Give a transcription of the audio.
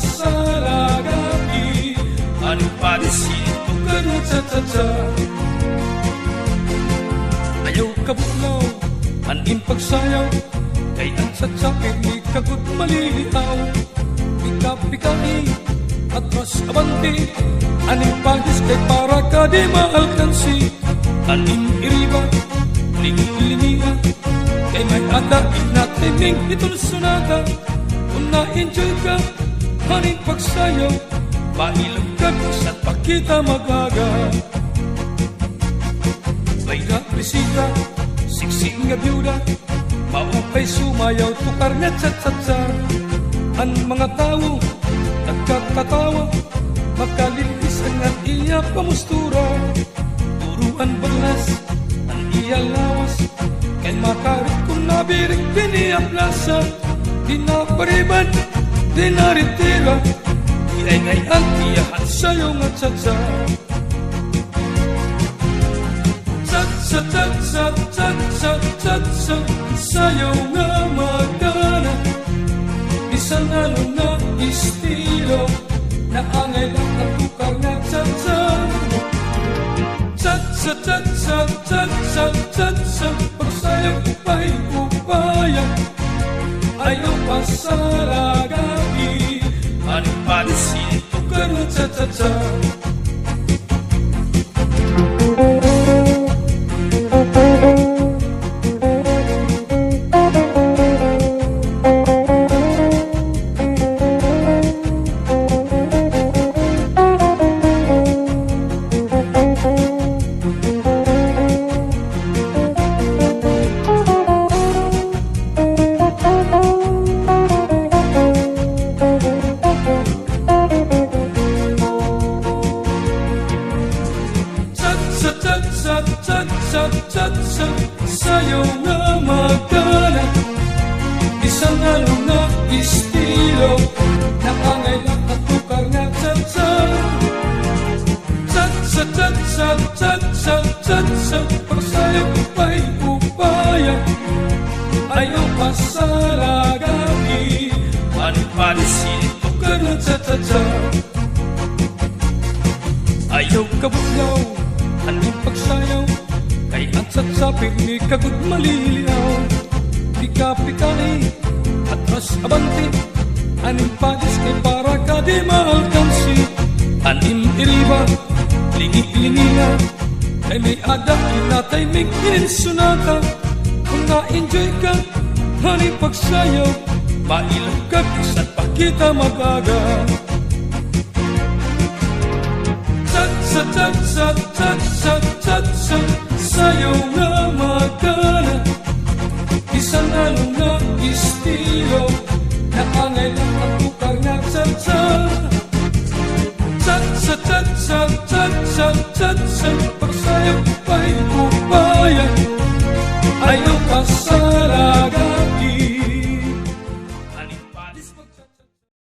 pasalagapi anong padisito ka na tsa-tsa-tsa. Ayaw kabulaw, aning pagsayaw, kay ang tsa-tsa ni kagut malilihaw. Pika-pikai, atras abanti, aning pagis kay para ka di maalkansi. Aning iriba, lingi-lingiya, kay may adain na timing itong sunada. Kung na-enjoy ka, aning pagsayaw, mailog ka sa pakita magaga. May bisita, siksing nga byuda, maupay sumayaw, tukar nga tsa-tsa-tsa. Ang mga tao, nagkakatawa, makalilis ang at iya pamustura. Turuan balas, ang iya lawas, kay makarit kung nabiring piniaplasa. Di na pariban, di na ritira, iyay ngayon iyahan sa'yo nga tsa-tsa. Tsa-tsa-tsa-tsa-tsa-tsa, sa'yo nga magana. Isang ano na estilo, na angay lang ang tukar nga tsa-tsa. Tsa-tsa-tsa-tsa-tsa-tsa, pag sa'yo upay-upaya, ayaw pasalagapi anong padisito ka na tsa-tsa-tsa. Tsa-tsa-tsa-tsa, sa'yo nga magana. Isang ano na estilo, na angay lang at tukar nga tsa-tsa. Tsa-tsa-tsa-tsa-tsa-tsa, pag sa'yo upay-upaya, ayaw pasalagapi anong padisito ka na tsa-tsa-tsa. Ayaw kabuglaw, aning pagsayaw, kay ang satsapin ni kagut malilihaw. Pika-pikay, atras abanti, aning pagis kay para ka di maalkansi. Aning iriba, lingi-lingiya, kay may ada inatay may kinsunata. Kung na-enjoy ka, aning pagsayaw, mailog ka bisan pa kita magaga. Tsa-tsa-tsa-tsa-tsa-tsa, sa'yo nga magana. Isang ano na estilo, na angay lang ang tukar nga tsa-tsa. Tsa-tsa-tsa-tsa-tsa-tsa, pag sa'yo upay-upaya,